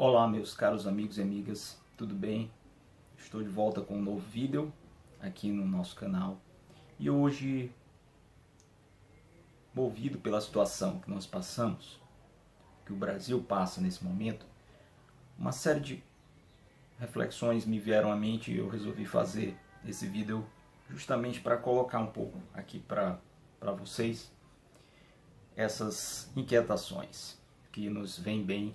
Olá, meus caros amigos e amigas, tudo bem? Estou de volta com um novo vídeo aqui no nosso canal e hoje, movido pela situação que nós passamos, que o Brasil passa nesse momento, uma série de reflexões me vieram à mente e eu resolvi fazer esse vídeo justamente para colocar um pouco aqui para vocês essas inquietações que nos vêm bem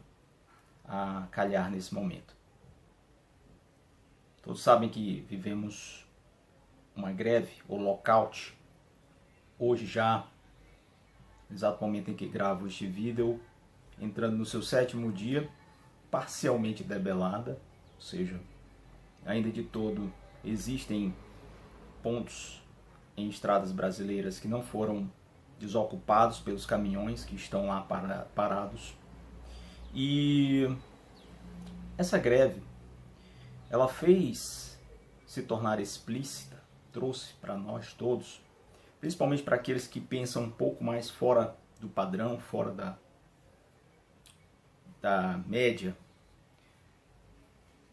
a calhar nesse momento. Todos sabem que vivemos uma greve ou lockout. Hoje já, no exato momento em que gravo este vídeo, entrando no seu 7º dia, parcialmente debelada, ou seja, ainda de todo existem pontos em estradas brasileiras que não foram desocupados pelos caminhões que estão lá parados. E essa greve, ela fez se tornar explícita, trouxe para nós todos, principalmente para aqueles que pensam um pouco mais fora do padrão, fora da média,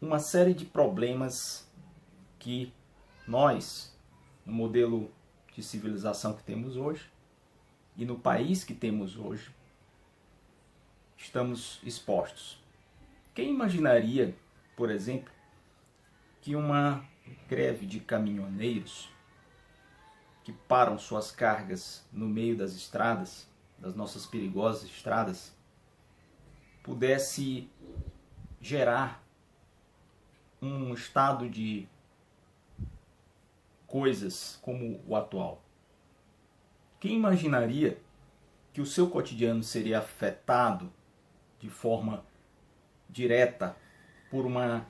uma série de problemas que nós, no modelo de civilização que temos hoje e no país que temos hoje, estamos expostos. Quem imaginaria, por exemplo, que uma greve de caminhoneiros que param suas cargas no meio das estradas, das nossas perigosas estradas, pudesse gerar um estado de coisas como o atual? Quem imaginaria que o seu cotidiano seria afetado de forma direta por uma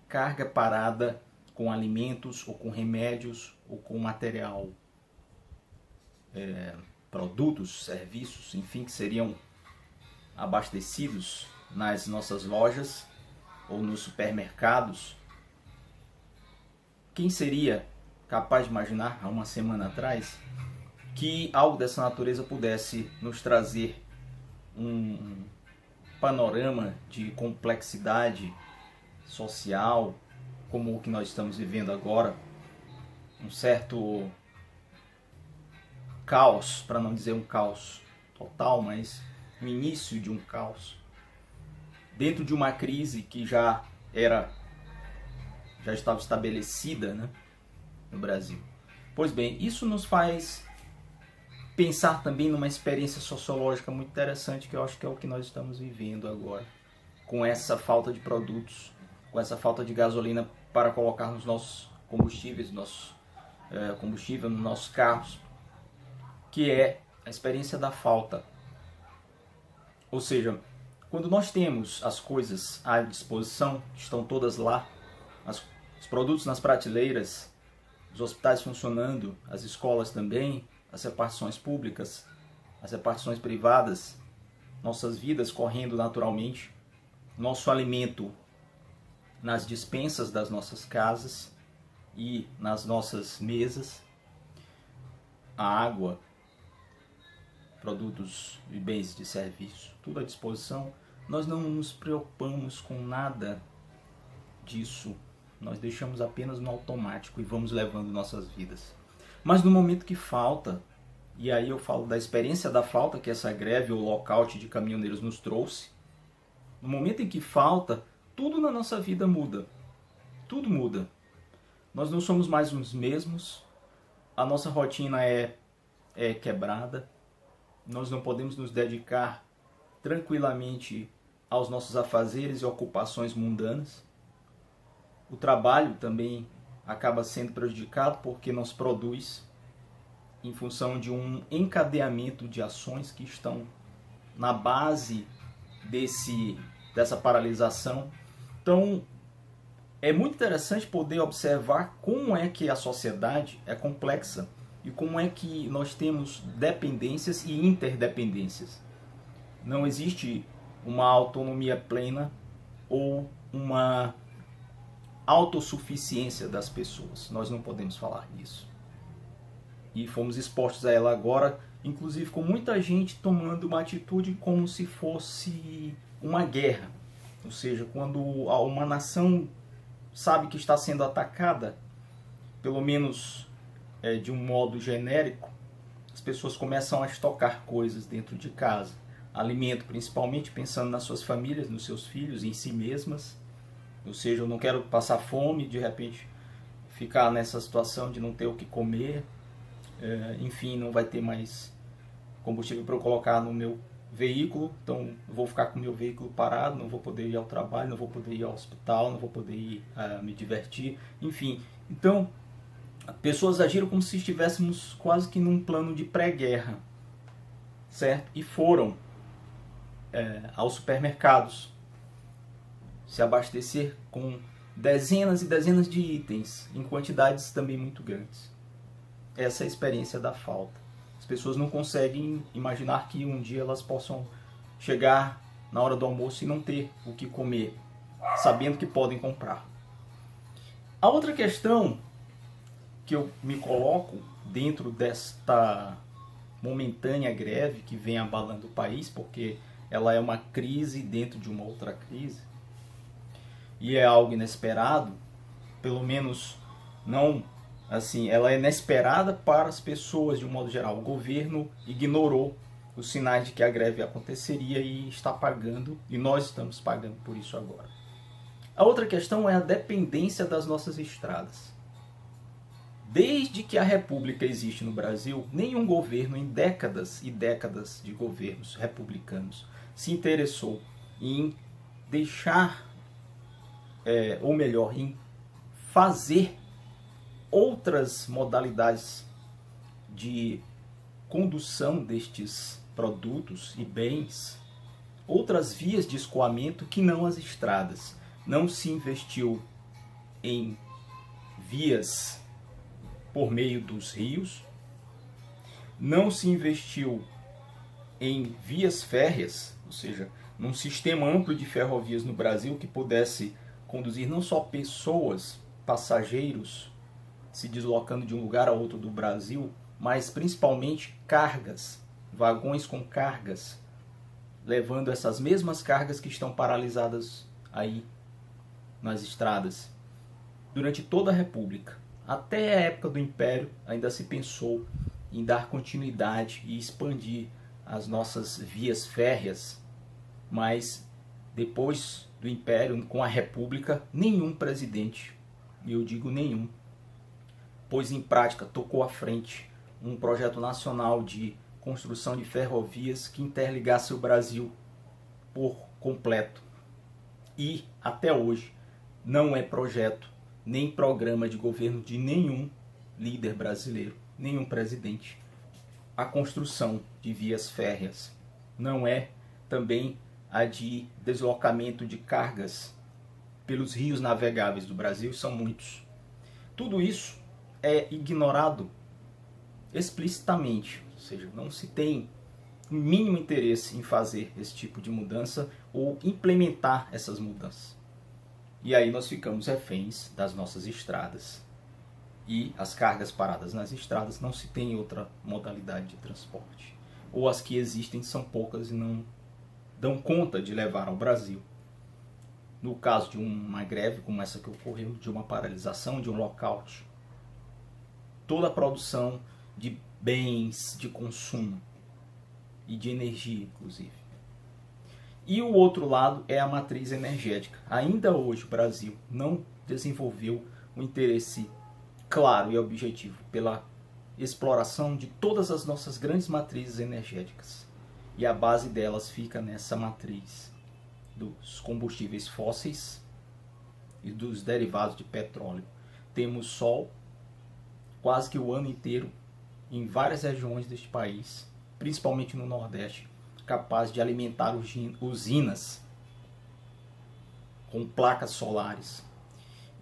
carga parada com alimentos ou com remédios ou com material, produtos, serviços, enfim, que seriam abastecidos nas nossas lojas ou nos supermercados? Quem seria capaz de imaginar há uma semana atrás que algo dessa natureza pudesse nos trazer um panorama de complexidade social como o que nós estamos vivendo agora, um certo caos, para não dizer um caos total, mas o início de um caos dentro de uma crise que já estava estabelecida, né, no Brasil. Pois bem, isso nos faz pensar também numa experiência sociológica muito interessante, que eu acho que é o que nós estamos vivendo agora, com essa falta de produtos, com essa falta de gasolina para colocar nos nossos combustíveis, combustível nos nossos carros, que é a experiência da falta. Ou seja, quando nós temos as coisas à disposição, estão todas lá, os produtos nas prateleiras, os hospitais funcionando, as escolas também, as repartições públicas, as repartições privadas, nossas vidas correndo naturalmente, nosso alimento nas despensas das nossas casas e nas nossas mesas, a água, produtos e bens de serviço, tudo à disposição. Nós não nos preocupamos com nada disso, nós deixamos apenas no automático e vamos levando nossas vidas. Mas no momento que falta, e aí eu falo da experiência da falta que essa greve ou lockout de caminhoneiros nos trouxe, no momento em que falta, tudo na nossa vida muda. Tudo muda. Nós não somos mais os mesmos, a nossa rotina é quebrada, nós não podemos nos dedicar tranquilamente aos nossos afazeres e ocupações mundanas. O trabalho também acaba sendo prejudicado porque nos produz em função de um encadeamento de ações que estão na base dessa paralisação. Então, é muito interessante poder observar como é que a sociedade é complexa e como é que nós temos dependências e interdependências. Não existe uma autonomia plena ou uma autossuficiência das pessoas. Nós não podemos falar nisso. E fomos expostos a ela agora, inclusive com muita gente tomando uma atitude como se fosse uma guerra. Ou seja, quando uma nação sabe que está sendo atacada, pelo menos de um modo genérico, as pessoas começam a estocar coisas dentro de casa. Alimento, principalmente, pensando nas suas famílias, nos seus filhos, em si mesmas. Ou seja, eu não quero passar fome, de repente ficar nessa situação de não ter o que comer. Enfim, não vai ter mais combustível para eu colocar no meu veículo, então eu vou ficar com o meu veículo parado, não vou poder ir ao trabalho, não vou poder ir ao hospital, não vou poder ir me divertir, enfim. Então, pessoas agiram como se estivéssemos quase que num plano de pré-guerra, certo? E foram aos supermercados se abastecer com dezenas e dezenas de itens, em quantidades também muito grandes. Essa é a experiência da falta. As pessoas não conseguem imaginar que um dia elas possam chegar na hora do almoço e não ter o que comer, sabendo que podem comprar. A outra questão que eu me coloco dentro desta momentânea greve que vem abalando o país, porque ela é uma crise dentro de uma outra crise, e é algo inesperado, pelo menos não assim, ela é inesperada para as pessoas de um modo geral. O governo ignorou os sinais de que a greve aconteceria e está pagando, e nós estamos pagando por isso agora. A outra questão é a dependência das nossas estradas. Desde que a República existe no Brasil, nenhum governo em décadas e décadas de governos republicanos se interessou em deixar, ou melhor, em fazer outras modalidades de condução destes produtos e bens, outras vias de escoamento que não as estradas. Não se investiu em vias por meio dos rios, não se investiu em vias férreas, ou seja, num sistema amplo de ferrovias no Brasil que pudesse conduzir não só pessoas, passageiros, se deslocando de um lugar a outro do Brasil, mas principalmente cargas, vagões com cargas, levando essas mesmas cargas que estão paralisadas aí nas estradas. Durante toda a República, até a época do Império, ainda se pensou em dar continuidade e expandir as nossas vias férreas, mas depois do Império, com a República, nenhum presidente, e eu digo nenhum, pôs em prática, tocou à frente um projeto nacional de construção de ferrovias que interligasse o Brasil por completo. E, até hoje, não é projeto nem programa de governo de nenhum líder brasileiro, nenhum presidente, a construção de vias férreas. Não é também a de deslocamento de cargas pelos rios navegáveis do Brasil, são muitos. Tudo isso é ignorado explicitamente, ou seja, não se tem o mínimo interesse em fazer esse tipo de mudança ou implementar essas mudanças. E aí nós ficamos reféns das nossas estradas. E as cargas paradas nas estradas não se tem outra modalidade de transporte. Ou as que existem são poucas e não dão conta de levar ao Brasil. No caso de uma greve como essa que ocorreu, de uma paralisação, de um lockout, toda a produção de bens de consumo e de energia, inclusive. E o outro lado é a matriz energética. Ainda hoje o Brasil não desenvolveu um interesse claro e objetivo pela exploração de todas as nossas grandes matrizes energéticas. E a base delas fica nessa matriz dos combustíveis fósseis e dos derivados de petróleo. Temos sol quase que o ano inteiro em várias regiões deste país, principalmente no Nordeste, capaz de alimentar usinas com placas solares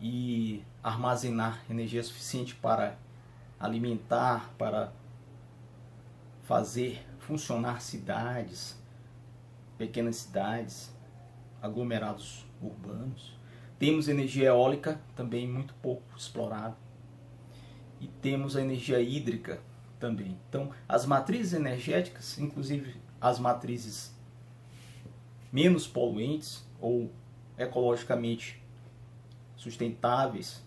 e armazenar energia suficiente para alimentar, para fazer funcionar cidades, pequenas cidades, aglomerados urbanos. Temos energia eólica, também muito pouco explorada. E temos a energia hídrica também. Então, as matrizes energéticas, inclusive as matrizes menos poluentes ou ecologicamente sustentáveis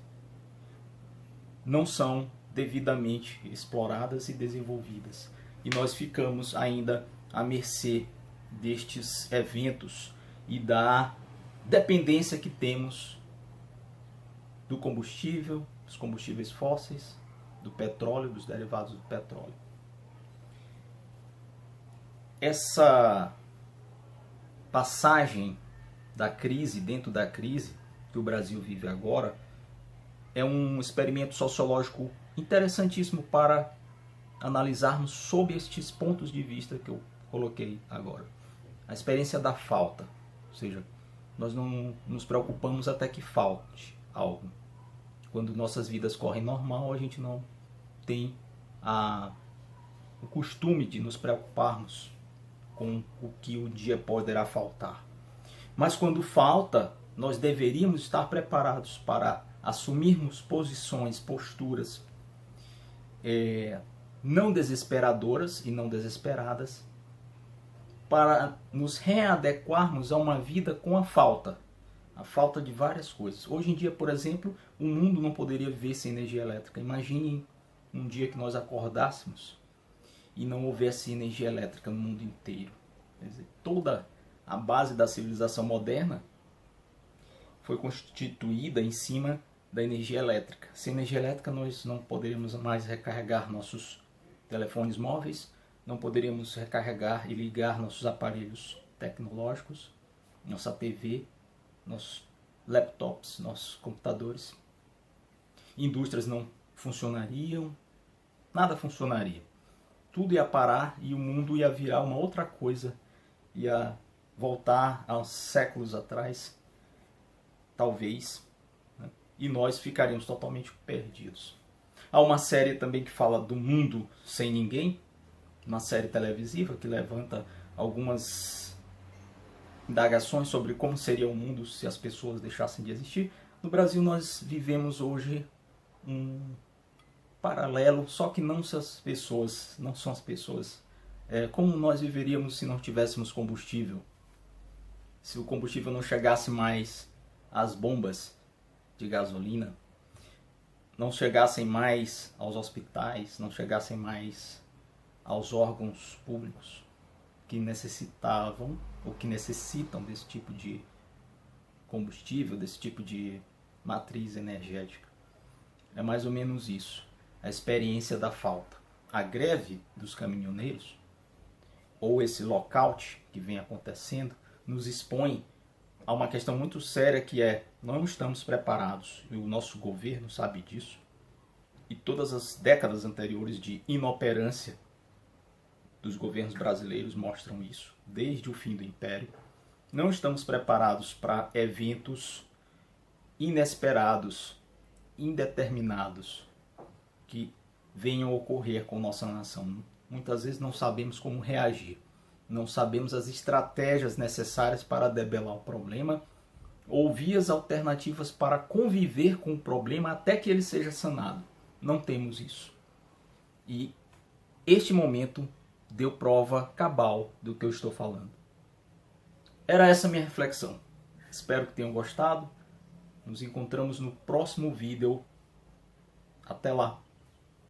não são devidamente exploradas e desenvolvidas. E nós ficamos ainda à mercê destes eventos e da dependência que temos do combustível, dos combustíveis fósseis, do petróleo, dos derivados do petróleo. Essa passagem da crise, dentro da crise que o Brasil vive agora, é um experimento sociológico interessantíssimo para analisarmos sob estes pontos de vista que eu coloquei agora. A experiência da falta, ou seja, nós não nos preocupamos até que falte algo. Quando nossas vidas correm normal, a gente não tem o costume de nos preocuparmos com o que um dia poderá faltar. Mas quando falta, nós deveríamos estar preparados para assumirmos posições, posturas não desesperadoras e não desesperadas, para nos readequarmos a uma vida com a falta de várias coisas. Hoje em dia, por exemplo, o mundo não poderia viver sem energia elétrica. Imaginem um dia que nós acordássemos e não houvesse energia elétrica no mundo inteiro. Quer dizer, toda a base da civilização moderna foi constituída em cima da energia elétrica. Sem energia elétrica nós não poderíamos mais recarregar nossos telefones móveis, não poderíamos recarregar e ligar nossos aparelhos tecnológicos, nossa TV, nossos laptops, nossos computadores. Indústrias não funcionariam, nada funcionaria. Tudo ia parar e o mundo ia virar uma outra coisa, ia voltar a uns séculos atrás, talvez, né? E nós ficaríamos totalmente perdidos. Há uma série também que fala do mundo sem ninguém, uma série televisiva que levanta algumas indagações sobre como seria o mundo se as pessoas deixassem de existir. No Brasil nós vivemos hoje um paralelo, só que não são as pessoas. Como nós viveríamos se não tivéssemos combustível? Se o combustível não chegasse mais às bombas de gasolina, não chegassem mais aos hospitais, não chegassem mais aos órgãos públicos que necessitavam ou que necessitam desse tipo de combustível, desse tipo de matriz energética. É mais ou menos isso, a experiência da falta. A greve dos caminhoneiros, ou esse lockout que vem acontecendo, nos expõe a uma questão muito séria, que é: não estamos preparados, e o nosso governo sabe disso, e todas as décadas anteriores de inoperância dos governos brasileiros mostram isso, desde o fim do Império. Não estamos preparados para eventos inesperados, indeterminados, que venham a ocorrer com nossa nação. Muitas vezes não sabemos como reagir, não sabemos as estratégias necessárias para debelar o problema ou vias alternativas para conviver com o problema até que ele seja sanado. Não temos isso. E este momento deu prova cabal do que eu estou falando. Era essa minha reflexão. Espero que tenham gostado. Nos encontramos no próximo vídeo. Até lá!